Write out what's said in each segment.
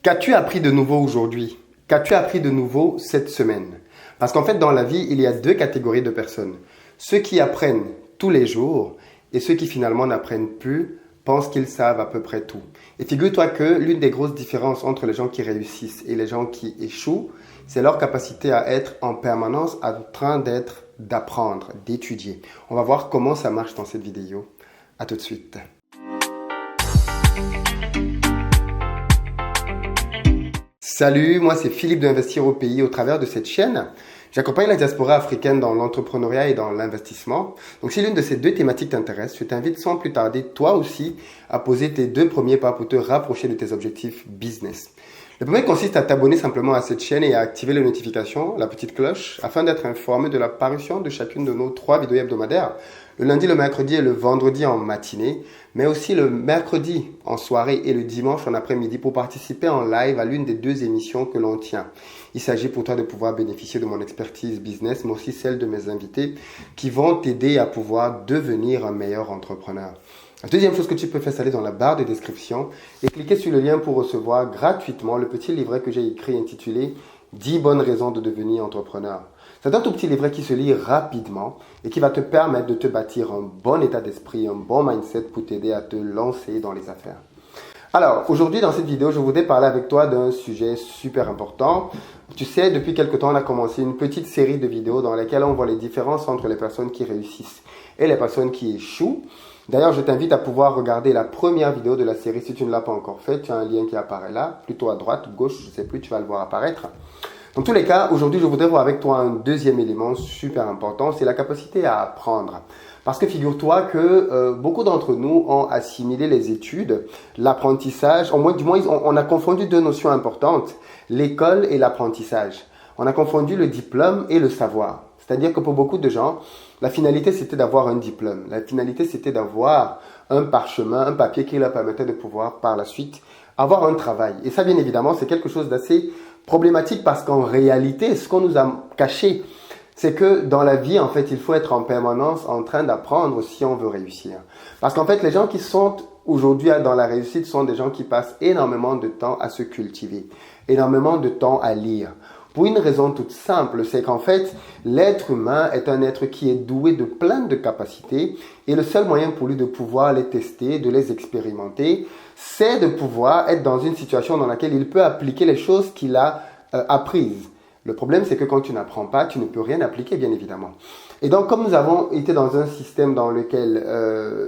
Qu'as-tu appris de nouveau aujourd'hui? Qu'as-tu appris de nouveau cette semaine? Parce qu'en fait, dans la vie, il y a deux catégories de personnes. Ceux qui apprennent tous les jours et ceux qui finalement n'apprennent plus, pensent qu'ils savent à peu près tout. Et figure-toi que l'une des grosses différences entre les gens qui réussissent et les gens qui échouent, c'est leur capacité à être en permanence en train d'apprendre, d'étudier. On va voir comment ça marche dans cette vidéo. À tout de suite. Salut, moi c'est Philippe d'Investir au pays. Au travers de cette chaîne, j'accompagne la diaspora africaine dans l'entrepreneuriat et dans l'investissement. Donc si l'une de ces deux thématiques t'intéresse, je t'invite sans plus tarder, toi aussi, à poser tes deux premiers pas pour te rapprocher de tes objectifs business. Le premier consiste à t'abonner simplement à cette chaîne et à activer les notifications, la petite cloche, afin d'être informé de la parution de chacune de nos 3 vidéos hebdomadaires, le lundi, le mercredi et le vendredi en matinée, mais aussi le mercredi en soirée et le dimanche en après-midi pour participer en live à l'une des 2 émissions que l'on tient. Il s'agit pour toi de pouvoir bénéficier de mon expertise business, mais aussi celle de mes invités qui vont t'aider à pouvoir devenir un meilleur entrepreneur. La deuxième chose que tu peux faire, c'est aller dans la barre de description et cliquer sur le lien pour recevoir gratuitement le petit livret que j'ai écrit intitulé « 10 bonnes raisons de devenir entrepreneur ». C'est un tout petit livret qui se lit rapidement et qui va te permettre de te bâtir un bon état d'esprit, un bon mindset pour t'aider à te lancer dans les affaires. Alors, aujourd'hui, dans cette vidéo, je voudrais parler avec toi d'un sujet super important. Tu sais, depuis quelque temps, on a commencé une petite série de vidéos dans lesquelles on voit les différences entre les personnes qui réussissent et les personnes qui échouent. D'ailleurs, je t'invite à pouvoir regarder la première vidéo de la série si tu ne l'as pas encore fait. Tu as un lien qui apparaît là, plutôt à droite ou gauche, je ne sais plus, tu vas le voir apparaître. Dans tous les cas, aujourd'hui, je voudrais voir avec toi un deuxième élément super important, c'est la capacité à apprendre. Parce que figure-toi que beaucoup d'entre nous ont assimilé les études, l'apprentissage, du moins on a confondu 2 notions importantes, l'école et l'apprentissage. On a confondu le diplôme et le savoir. C'est-à-dire que pour beaucoup de gens, la finalité c'était d'avoir un diplôme. La finalité c'était d'avoir un parchemin, un papier qui leur permettait de pouvoir par la suite avoir un travail. Et ça, bien évidemment, c'est quelque chose d'assez problématique parce qu'en réalité, ce qu'on nous a caché, c'est que dans la vie, en fait, il faut être en permanence en train d'apprendre si on veut réussir. Parce qu'en fait, les gens qui sont aujourd'hui dans la réussite sont des gens qui passent énormément de temps à se cultiver, énormément de temps à lire. Pour une raison toute simple, c'est qu'en fait, l'être humain est un être qui est doué de plein de capacités et le seul moyen pour lui de pouvoir les tester, de les expérimenter, c'est de pouvoir être dans une situation dans laquelle il peut appliquer les choses qu'il a apprises. Le problème, c'est que quand tu n'apprends pas, tu ne peux rien appliquer, bien évidemment. Et donc, comme nous avons été dans un système dans lequel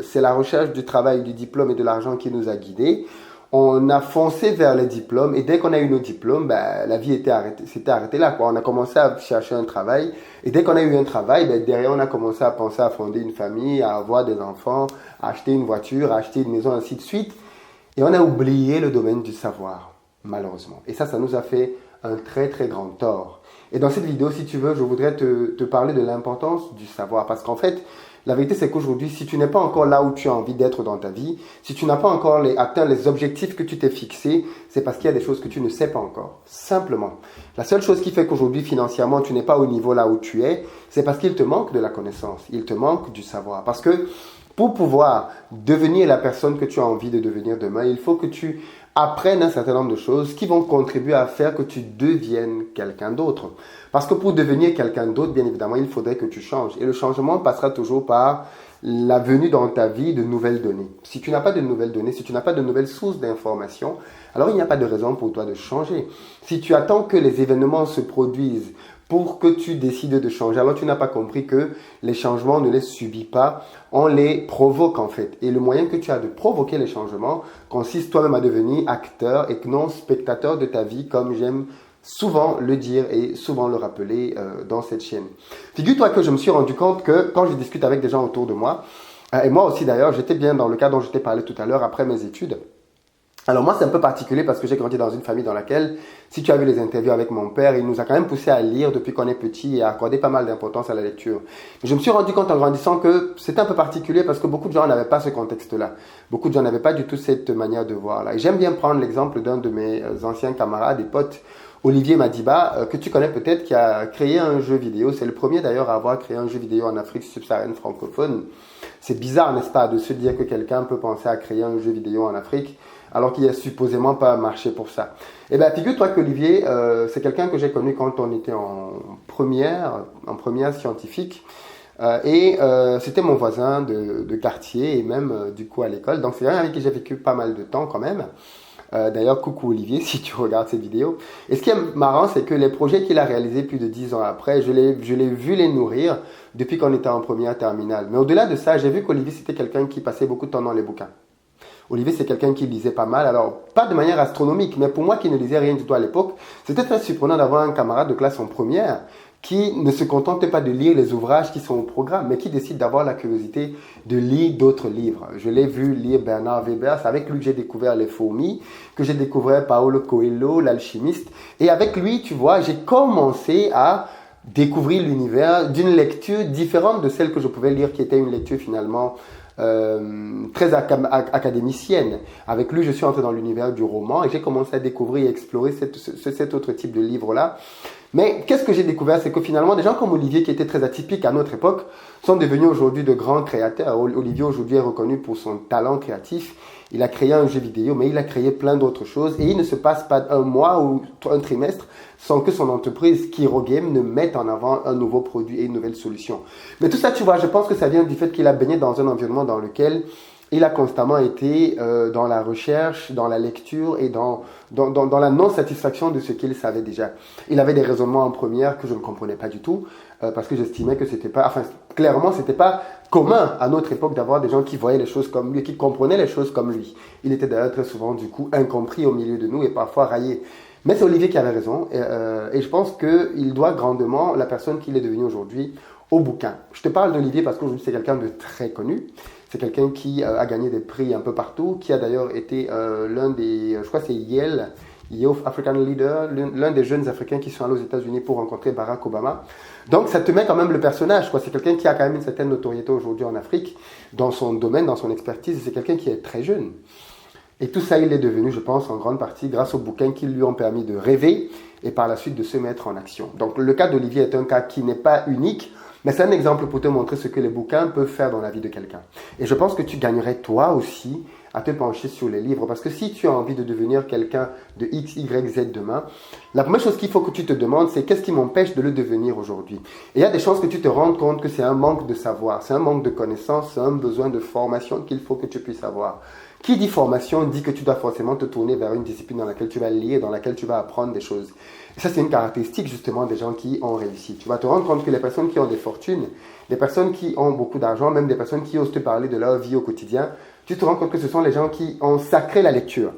c'est la recherche du travail, du diplôme et de l'argent qui nous a guidés, on a foncé vers les diplômes et dès qu'on a eu nos diplômes, la vie s'était arrêtée là, quoi. On a commencé à chercher un travail et dès qu'on a eu un travail, derrière on a commencé à penser à fonder une famille, à avoir des enfants, à acheter une voiture, à acheter une maison, ainsi de suite. Et on a oublié le domaine du savoir, malheureusement. Et ça nous a fait un très très grand tort. Et dans cette vidéo, si tu veux, je voudrais te parler de l'importance du savoir. Parce qu'en fait, la vérité, c'est qu'aujourd'hui, si tu n'es pas encore là où tu as envie d'être dans ta vie, si tu n'as pas encore atteint les objectifs que tu t'es fixés, c'est parce qu'il y a des choses que tu ne sais pas encore. Simplement. La seule chose qui fait qu'aujourd'hui, financièrement, tu n'es pas au niveau là où tu es, c'est parce qu'il te manque de la connaissance. Il te manque du savoir. Parce que pour pouvoir devenir la personne que tu as envie de devenir demain, il faut que tu apprennes un certain nombre de choses qui vont contribuer à faire que tu deviennes quelqu'un d'autre. Parce que pour devenir quelqu'un d'autre, bien évidemment, il faudrait que tu changes. Et le changement passera toujours par la venue dans ta vie de nouvelles données. Si tu n'as pas de nouvelles données, si tu n'as pas de nouvelles sources d'informations, alors il n'y a pas de raison pour toi de changer. Si tu attends que les événements se produisent pour que tu décides de changer, alors tu n'as pas compris que les changements, on ne les subit pas, on les provoque en fait. Et le moyen que tu as de provoquer les changements consiste toi-même à devenir acteur et non spectateur de ta vie, comme j'aime souvent le dire et souvent le rappeler dans cette chaîne. Figure-toi que je me suis rendu compte que quand je discute avec des gens autour de moi, et moi aussi d'ailleurs, j'étais bien dans le cas dont je t'ai parlé tout à l'heure après mes études. Alors moi, c'est un peu particulier parce que j'ai grandi dans une famille dans laquelle, si tu as vu les interviews avec mon père, il nous a quand même poussé à lire depuis qu'on est petit et à accorder pas mal d'importance à la lecture. Mais je me suis rendu compte en grandissant que c'était un peu particulier parce que beaucoup de gens n'avaient pas ce contexte-là. Beaucoup de gens n'avaient pas du tout cette manière de voir-là. Et j'aime bien prendre l'exemple d'un de mes anciens camarades et potes, Olivier Madiba, que tu connais peut-être, qui a créé un jeu vidéo. C'est le premier d'ailleurs à avoir créé un jeu vidéo en Afrique subsaharienne francophone. C'est bizarre, n'est-ce pas, de se dire que quelqu'un peut penser à créer un jeu vidéo en Afrique. alors qu'il n'a supposément pas marché pour ça. Eh bien, figure-toi qu'Olivier, c'est quelqu'un que j'ai connu quand on était en première scientifique. C'était mon voisin de quartier et même du coup à l'école. Donc c'est quelqu'un avec qui j'ai vécu pas mal de temps quand même. D'ailleurs, coucou Olivier, si tu regardes cette vidéo. Et ce qui est marrant, c'est que les projets qu'il a réalisés plus de 10 ans après, je l'ai vu les nourrir depuis qu'on était en première terminale. Mais au-delà de ça, j'ai vu qu'Olivier, c'était quelqu'un qui passait beaucoup de temps dans les bouquins. Olivier, c'est quelqu'un qui lisait pas mal, alors pas de manière astronomique, mais pour moi qui ne lisais rien du tout à l'époque, c'était très surprenant d'avoir un camarade de classe en première qui ne se contente pas de lire les ouvrages qui sont au programme, mais qui décide d'avoir la curiosité de lire d'autres livres. Je l'ai vu lire Bernard Weber, c'est avec lui que j'ai découvert Les Fourmis, que j'ai découvert Paulo Coelho, L'Alchimiste, et avec lui, tu vois, j'ai commencé à découvrir l'univers d'une lecture différente de celle que je pouvais lire, qui était une lecture finalement très académicienne. Avec lui, je suis entré dans l'univers du roman et j'ai commencé à découvrir et explorer cet autre type de livre-là. Mais qu'est-ce que j'ai découvert? C'est que finalement, des gens comme Olivier, qui étaient très atypiques à notre époque, sont devenus aujourd'hui de grands créateurs. Olivier, aujourd'hui, est reconnu pour son talent créatif. Il a créé un jeu vidéo, mais il a créé plein d'autres choses. Et il ne se passe pas un mois ou un trimestre sans que son entreprise, KiroGame, ne mette en avant un nouveau produit et une nouvelle solution. Mais tout ça, tu vois, je pense que ça vient du fait qu'il a baigné dans un environnement dans lequel il a constamment été dans la recherche, dans la lecture et dans la non-satisfaction de ce qu'il savait déjà. Il avait des raisonnements en première que je ne comprenais pas du tout, parce que j'estimais que c'était pas, enfin, clairement, c'était pas commun à notre époque d'avoir des gens qui voyaient les choses comme lui, qui comprenaient les choses comme lui. Il était d'ailleurs très souvent, du coup, incompris au milieu de nous et parfois raillé. Mais c'est Olivier qui avait raison, et je pense qu'il doit grandement la personne qu'il est devenu aujourd'hui au bouquin. Je te parle d'Olivier parce qu'aujourd'hui c'est quelqu'un de très connu. C'est quelqu'un qui a gagné des prix un peu partout, qui a d'ailleurs été l'un des, je crois que c'est Yale African Leader, l'un des jeunes Africains qui sont allés aux États-Unis pour rencontrer Barack Obama. Donc ça te met quand même le personnage, quoi. C'est quelqu'un qui a quand même une certaine notoriété aujourd'hui en Afrique, dans son domaine, dans son expertise, et c'est quelqu'un qui est très jeune. Et tout ça, il est devenu, je pense, en grande partie grâce aux bouquins qui lui ont permis de rêver et par la suite de se mettre en action. Donc le cas d'Olivier est un cas qui n'est pas unique, mais c'est un exemple pour te montrer ce que les bouquins peuvent faire dans la vie de quelqu'un. Et je pense que tu gagnerais toi aussi à te pencher sur les livres. Parce que si tu as envie de devenir quelqu'un de X, Y, Z demain, la première chose qu'il faut que tu te demandes, c'est qu'est-ce qui m'empêche de le devenir aujourd'hui. Et il y a des chances que tu te rendes compte que c'est un manque de savoir, c'est un manque de connaissances, c'est un besoin de formation qu'il faut que tu puisses avoir. Qui dit formation dit que tu dois forcément te tourner vers une discipline dans laquelle tu vas lire, dans laquelle tu vas apprendre des choses. Et ça, c'est une caractéristique justement des gens qui ont réussi. Tu vas te rendre compte que les personnes qui ont des fortunes, les personnes qui ont beaucoup d'argent, même des personnes qui osent te parler de leur vie au quotidien, tu te rends compte que ce sont les gens qui ont sacré la lecture.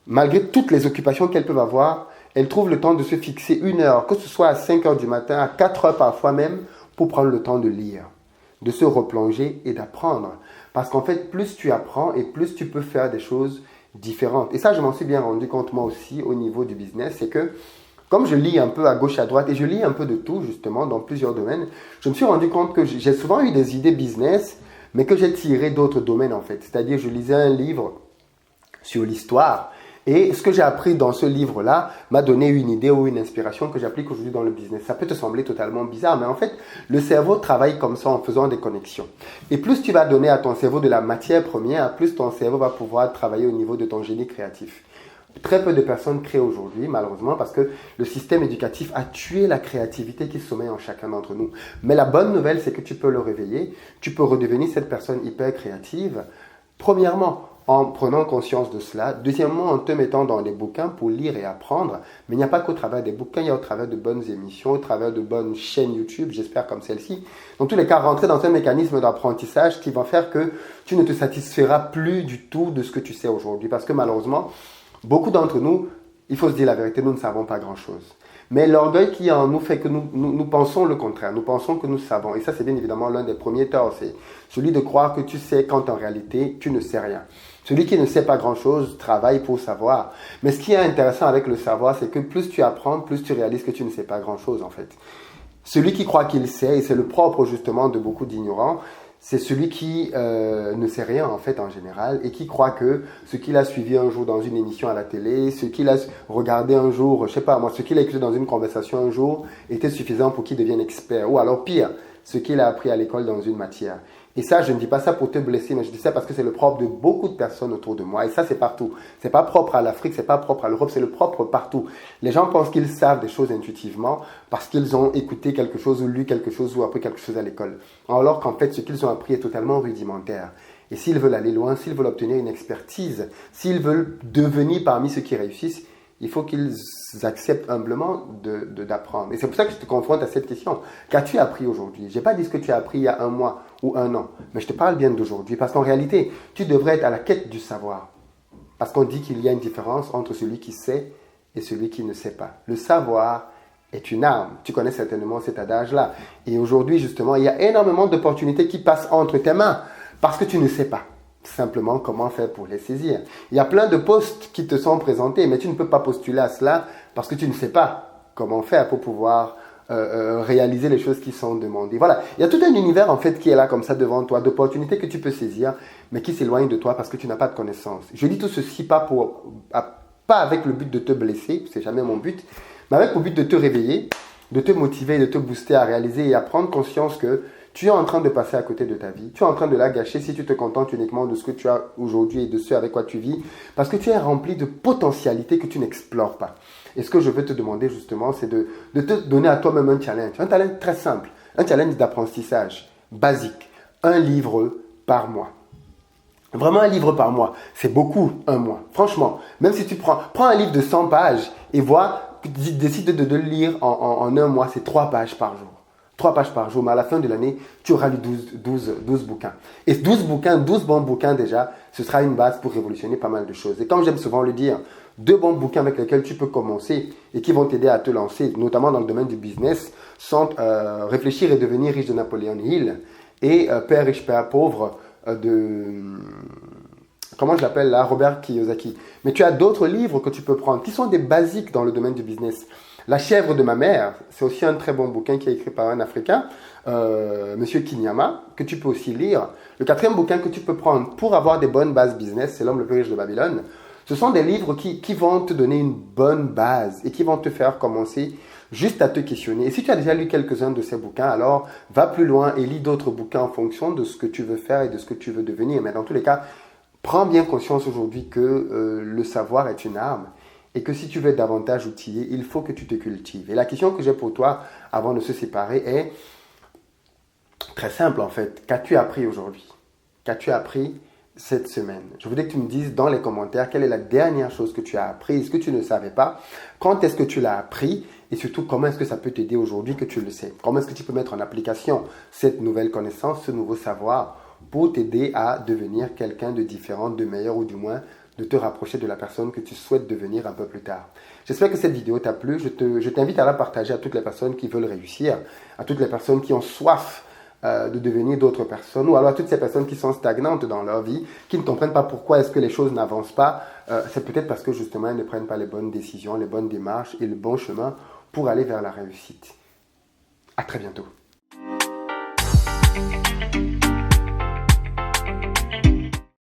Malgré toutes les occupations qu'elles peuvent avoir, elles trouvent le temps de se fixer 1 heure, que ce soit à 5 heures du matin, à 4 heures parfois même, pour prendre le temps de lire, de se replonger et d'apprendre. Parce qu'en fait, plus tu apprends et plus tu peux faire des choses différentes. Et ça, je m'en suis bien rendu compte moi aussi au niveau du business, c'est que comme je lis un peu à gauche, à droite, et je lis un peu de tout justement dans plusieurs domaines, je me suis rendu compte que j'ai souvent eu des idées business, mais que j'ai tiré d'autres domaines en fait. C'est-à-dire, je lisais un livre sur l'histoire, et ce que j'ai appris dans ce livre-là m'a donné une idée ou une inspiration que j'applique aujourd'hui dans le business. Ça peut te sembler totalement bizarre, mais en fait, le cerveau travaille comme ça en faisant des connexions. Et plus tu vas donner à ton cerveau de la matière première, plus ton cerveau va pouvoir travailler au niveau de ton génie créatif. Très peu de personnes créent aujourd'hui, malheureusement, parce que le système éducatif a tué la créativité qui sommeille en chacun d'entre nous. Mais la bonne nouvelle, c'est que tu peux le réveiller, tu peux redevenir cette personne hyper créative. Premièrement, en prenant conscience de cela. Deuxièmement, en te mettant dans les bouquins pour lire et apprendre. Mais il n'y a pas qu'au travers des bouquins, il y a au travers de bonnes émissions, au travers de bonnes chaînes YouTube, j'espère comme celle-ci. Dans tous les cas, rentrer dans un mécanisme d'apprentissage qui va faire que tu ne te satisferas plus du tout de ce que tu sais aujourd'hui. Parce que malheureusement, beaucoup d'entre nous, il faut se dire la vérité, nous ne savons pas grand-chose. Mais l'orgueil qui est en nous fait que nous pensons le contraire. Nous pensons que nous savons. Et ça, c'est bien évidemment l'un des premiers torts. C'est celui de croire que tu sais quand en réalité, tu ne sais rien. Celui qui ne sait pas grand-chose travaille pour savoir. Mais ce qui est intéressant avec le savoir, c'est que plus tu apprends, plus tu réalises que tu ne sais pas grand-chose en fait. Celui qui croit qu'il sait, et c'est le propre justement de beaucoup d'ignorants, c'est celui qui ne sait rien en fait en général et qui croit que ce qu'il a suivi un jour dans une émission à la télé, ce qu'il a regardé un jour, je sais pas moi, ce qu'il a écouté dans une conversation un jour était suffisant pour qu'il devienne expert. Ou alors pire, ce qu'il a appris à l'école dans une matière. Et ça, je ne dis pas ça pour te blesser, mais je dis ça parce que c'est le propre de beaucoup de personnes autour de moi. Et ça, c'est partout. C'est pas propre à l'Afrique, c'est pas propre à l'Europe, c'est le propre partout. Les gens pensent qu'ils savent des choses intuitivement parce qu'ils ont écouté quelque chose ou lu quelque chose ou appris quelque chose à l'école. Alors qu'en fait, ce qu'ils ont appris est totalement rudimentaire. Et s'ils veulent aller loin, s'ils veulent obtenir une expertise, s'ils veulent devenir parmi ceux qui réussissent, il faut qu'ils acceptent humblement d'apprendre. Et c'est pour ça que je te confronte à cette question. Qu'as-tu appris aujourd'hui? Je n'ai pas dit ce que tu as appris il y a un mois ou un an, mais je te parle bien d'aujourd'hui. Parce qu'en réalité, tu devrais être à la quête du savoir. Parce qu'on dit qu'il y a une différence entre celui qui sait et celui qui ne sait pas. Le savoir est une arme. Tu connais certainement cet adage-là. Et aujourd'hui, justement, il y a énormément d'opportunités qui passent entre tes mains parce que tu ne sais pas simplement comment faire pour les saisir. Il y a plein de postes qui te sont présentés, mais tu ne peux pas postuler à cela parce que tu ne sais pas comment faire pour pouvoir réaliser les choses qui sont demandées. Voilà, il y a tout un univers en fait qui est là comme ça devant toi, d'opportunités que tu peux saisir, mais qui s'éloignent de toi parce que tu n'as pas de connaissances. Je dis tout ceci pas avec le but de te blesser, c'est jamais mon but, mais avec le but de te réveiller, de te motiver, de te booster à réaliser et à prendre conscience que tu es en train de passer à côté de ta vie. Tu es en train de la gâcher si tu te contentes uniquement de ce que tu as aujourd'hui et de ce avec quoi tu vis. Parce que tu es rempli de potentialités que tu n'explores pas. Et ce que je veux te demander justement, c'est de te donner à toi-même un challenge. Un challenge très simple. Un challenge d'apprentissage basique. Un livre par mois. Vraiment un livre par mois. C'est beaucoup, un mois. Franchement, même si tu prends un livre de 100 pages et décide de le lire en un mois, c'est 3 pages par jour. 3 pages par jour, mais à la fin de l'année, tu auras lu 12 bouquins. Et 12 bouquins, 12 bons bouquins déjà, ce sera une base pour révolutionner pas mal de choses. Et comme j'aime souvent le dire, 2 bons bouquins avec lesquels tu peux commencer et qui vont t'aider à te lancer, notamment dans le domaine du business, sont Réfléchir et devenir riche de Napoléon Hill et Père riche, Père pauvre comment je l'appelle là, Robert Kiyosaki. Mais tu as d'autres livres que tu peux prendre qui sont des basiques dans le domaine du business. La chèvre de ma mère, c'est aussi un très bon bouquin qui est écrit par un Africain, Monsieur Kinyama, que tu peux aussi lire. Le 4e bouquin que tu peux prendre pour avoir des bonnes bases business, c'est L'homme le plus riche de Babylone. Ce sont des livres qui vont te donner une bonne base et qui vont te faire commencer juste à te questionner. Et si tu as déjà lu quelques-uns de ces bouquins, alors va plus loin et lis d'autres bouquins en fonction de ce que tu veux faire et de ce que tu veux devenir. Mais dans tous les cas, prends bien conscience aujourd'hui que le savoir est une arme. Et que si tu veux être davantage outillé, il faut que tu te cultives. Et la question que j'ai pour toi, avant de se séparer, est très simple en fait. Qu'as-tu appris aujourd'hui? Qu'as-tu appris cette semaine? Je voudrais que tu me dises dans les commentaires quelle est la dernière chose que tu as appris, ce que tu ne savais pas, quand est-ce que tu l'as appris et surtout comment est-ce que ça peut t'aider aujourd'hui que tu le sais. Comment est-ce que tu peux mettre en application cette nouvelle connaissance, ce nouveau savoir pour t'aider à devenir quelqu'un de différent, de meilleur ou du moins de te rapprocher de la personne que tu souhaites devenir un peu plus tard. J'espère que cette vidéo t'a plu. Je t'invite à la partager à toutes les personnes qui veulent réussir, à toutes les personnes qui ont soif de devenir d'autres personnes, ou alors à toutes ces personnes qui sont stagnantes dans leur vie, qui ne comprennent pas pourquoi est-ce que les choses n'avancent pas. C'est peut-être parce que justement, elles ne prennent pas les bonnes décisions, les bonnes démarches et le bon chemin pour aller vers la réussite. À très bientôt.